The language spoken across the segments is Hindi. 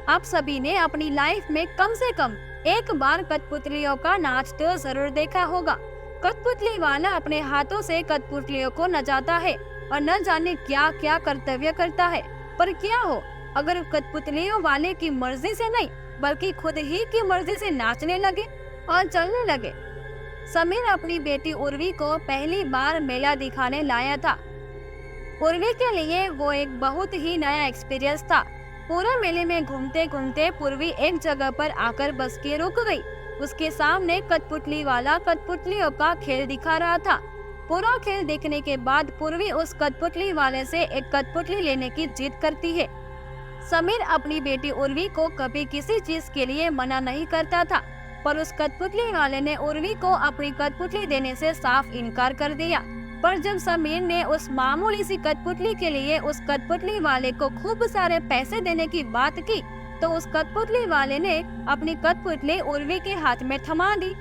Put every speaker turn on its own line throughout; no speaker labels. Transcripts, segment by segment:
आप सभी ने अपनी लाइफ में कम से कम एक बार कठपुतलियों का नाच तो जरूर देखा होगा। कठपुतली वाला अपने हाथों से कठपुतलियों को नचाता है और न जाने क्या क्या कर्तव्य करता है। पर क्या हो अगर कठपुतलियों वाले की मर्जी से नहीं बल्कि खुद ही की मर्जी से नाचने लगे और चलने लगे। समीर अपनी बेटी उर्वी को पहली बार मेला दिखाने लाया था। उर्वी के लिए वो एक बहुत ही नया एक्सपीरियंस था। पूरे मेले में घूमते घूमते पूर्वी एक जगह पर आकर बस के रुक गई। उसके सामने कठपुतली वाला कठपुतलियों का खेल दिखा रहा था। पूरा खेल देखने के बाद पूर्वी उस कठपुतली वाले से एक कठपुतली लेने की जिद करती है। समीर अपनी बेटी उर्वी को कभी किसी चीज के लिए मना नहीं करता था, पर उस कठपुतली वाले ने उर्वी को अपनी कठपुतली देने से साफ इनकार कर दिया। पर जब समीर ने उस मामूली सी कठपुतली के लिए उस कठपुतली वाले को खूब सारे पैसे देने की बात की, तो उस कठपुतली वाले ने अपनी कठपुतली उर्वी के हाथ में थमा दी।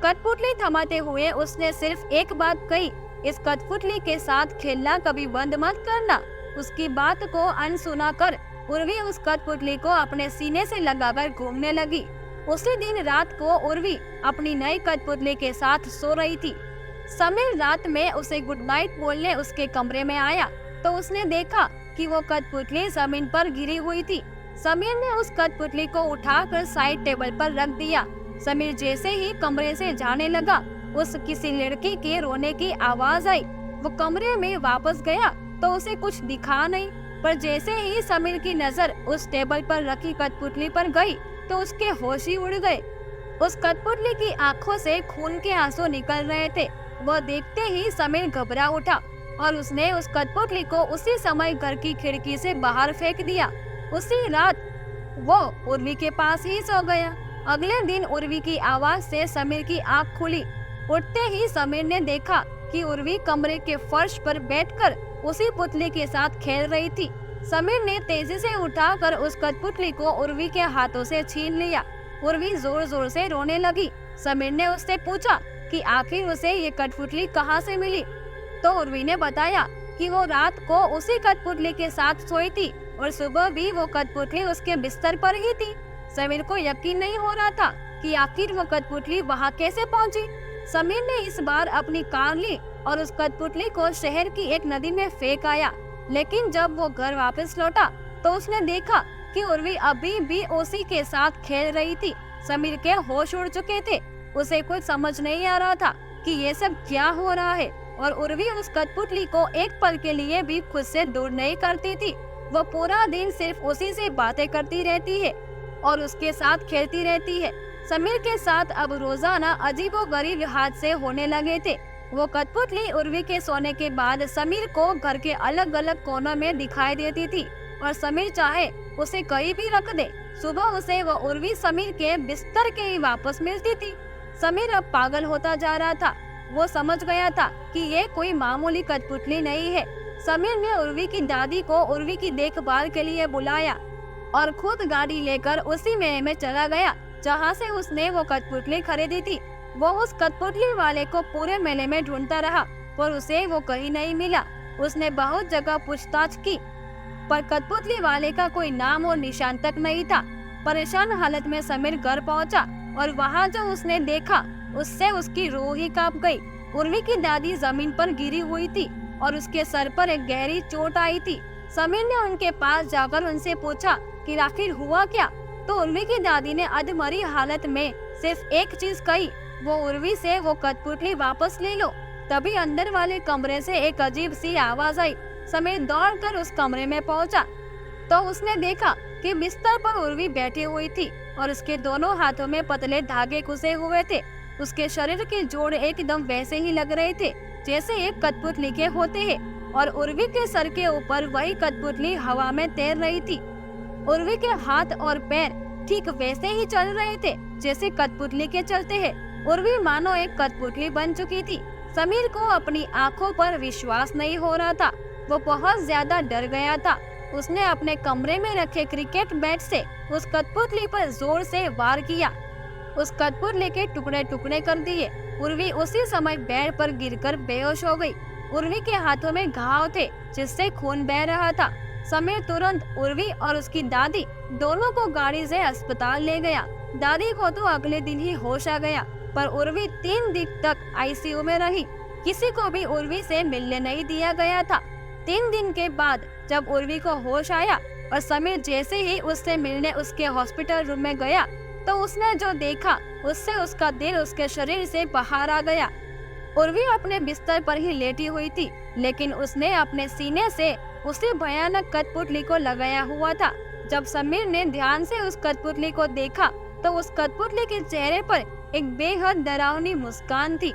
कठपुतली थमाते हुए उसने सिर्फ एक बात कही, इस कठपुतली के साथ खेलना कभी बंद मत करना। उसकी बात को अनसुना कर उर्वी उस कठपुतली को अपने सीने से लगाकर घूमने लगी। उसी दिन रात को उर्वी अपनी नई कठपुतली के साथ सो रही थी। समीर रात में उसे गुड नाइट बोलने उसके कमरे में आया तो उसने देखा कि वो कठपुतली जमीन पर गिरी हुई थी। समीर ने उस कठपुतली को उठाकर साइड टेबल पर रख दिया। समीर जैसे ही कमरे से जाने लगा, उस किसी लड़की के रोने की आवाज आई। वो कमरे में वापस गया तो उसे कुछ दिखा नहीं, पर जैसे ही समीर की नजर उस टेबल पर रखी कठपुतली पर गई तो उसके होश ही उड़ गए। उस कठपुतली की आंखों से खून के आंसू निकल रहे थे। वह देखते ही समीर घबरा उठा और उसने उस कठपुतली को उसी समय घर की खिड़की से बाहर फेंक दिया। उसी रात वो उर्वी के पास ही सो गया। अगले दिन उर्वी की आवाज से समीर की आंख खुली। उठते ही समीर ने देखा कि उर्वी कमरे के फर्श पर बैठकर उसी पुतली के साथ खेल रही थी। समीर ने तेजी से उठाकर उस कठपुतली को उर्वी के हाथों से छीन लिया। उर्वी जोर जोर से रोने लगी। समीर ने उससे पूछा कि आखिर उसे ये कठपुतली कहाँ से मिली, तो उर्वी ने बताया कि वो रात को उसी कठपुतली के साथ सोई थी और सुबह भी वो कठपुतली उसके बिस्तर पर ही थी। समीर को यकीन नहीं हो रहा था कि आखिर वो कठपुतली वहाँ कैसे पहुँची। समीर ने इस बार अपनी कार ली और उस कठपुतली को शहर की एक नदी में फेंक आया। लेकिन जब वो घर वापस लौटा तो उसने देखा कि उर्वी अभी भी उसी के साथ खेल रही थी। समीर के होश उड़ चुके थे। उसे कुछ समझ नहीं आ रहा था कि ये सब क्या हो रहा है, और उर्वी उस कठपुतली को एक पल के लिए भी खुद से दूर नहीं करती थी। वो पूरा दिन सिर्फ उसी से बातें करती रहती है और उसके साथ खेलती रहती है। समीर के साथ अब रोजाना अजीबोगरीब हादसे होने लगे थे। वो कठपुतली उर्वी के सोने के बाद समीर को घर के अलग अलग कोनों में दिखाई देती थी और समीर चाहे उसे कहीं भी रख दे, सुबह उसे वो उर्वी समीर के बिस्तर के ही वापस मिलती थी। समीर अब पागल होता जा रहा था। वो समझ गया था कि ये कोई मामूली कठपुतली नहीं है। समीर ने उर्वी की दादी को उर्वी की देखभाल के लिए बुलाया और खुद गाड़ी लेकर उसी मेले में चला गया जहाँ से उसने वो कठपुतली खरीदी थी। वो उस कठपुतली वाले को पूरे मेले में ढूंढता रहा पर उसे वो कहीं नहीं मिला। उसने बहुत जगह पूछताछ की पर कठपुतली वाले का कोई नाम और निशान तक नहीं था। परेशान हालत में समीर घर पहुंचा और वहां जो उसने देखा उससे उसकी रूह ही कांप गई। उर्वी की दादी जमीन पर गिरी हुई थी और उसके सर पर एक गहरी चोट आई थी। समीर ने उनके पास जाकर उनसे पूछा कि आखिर हुआ क्या, तो उर्वी की दादी ने अधमरी हालत में सिर्फ एक चीज कही, वो उर्वी से वो कठपुतली वापस ले लो। तभी अंदर वाले कमरे से एक अजीब सी आवाज आई। समीर दौड़कर उस कमरे में पहुंचा तो उसने देखा कि बिस्तर पर उर्वी बैठी हुई थी और उसके दोनों हाथों में पतले धागे घुसे हुए थे। उसके शरीर के जोड़ एकदम वैसे ही लग रहे थे जैसे एक कठपुतली के होते हैं और उर्वी के सर के ऊपर वही कठपुतली हवा में तैर रही थी। उर्वी के हाथ और पैर ठीक वैसे ही चल रहे थे जैसे कठपुतली के चलते हैं। उर्वी मानो एक कठपुतली बन चुकी थी। समीर को अपनी आंखों पर विश्वास नहीं हो रहा था। वो बहुत ज्यादा डर गया था। उसने अपने कमरे में रखे क्रिकेट बैट से उस कठपुतली पर जोर से वार किया। उस कठपुतली के टुकड़े टुकड़े कर दिए। उर्वी उसी समय बेड पर गिरकर बेहोश हो गई। उर्वी के हाथों में घाव थे जिससे खून बह रहा था। समीर तुरंत उर्वी और उसकी दादी दोनों को गाड़ी से अस्पताल ले गया। दादी को तो अगले दिन ही होश आ गया, पर उर्वी 3 दिन तक आईसीयू में रही। किसी को भी उर्वी से मिलने नहीं दिया गया था। 3 दिन के बाद जब उर्वी को होश आया और समीर जैसे ही उससे मिलने उसके हॉस्पिटल रूम में गया, तो उसने जो देखा उससे उसका दिल उसके शरीर से बाहर आ गया। उर्वी अपने बिस्तर पर ही लेटी हुई थी, लेकिन उसने अपने सीने से उसी भयानक कठपुतली को लगाया हुआ था। जब समीर ने ध्यान से उस कठपुतली को देखा, तो उस कठपुतली के चेहरे पर एक बेहद डरावनी मुस्कान थी।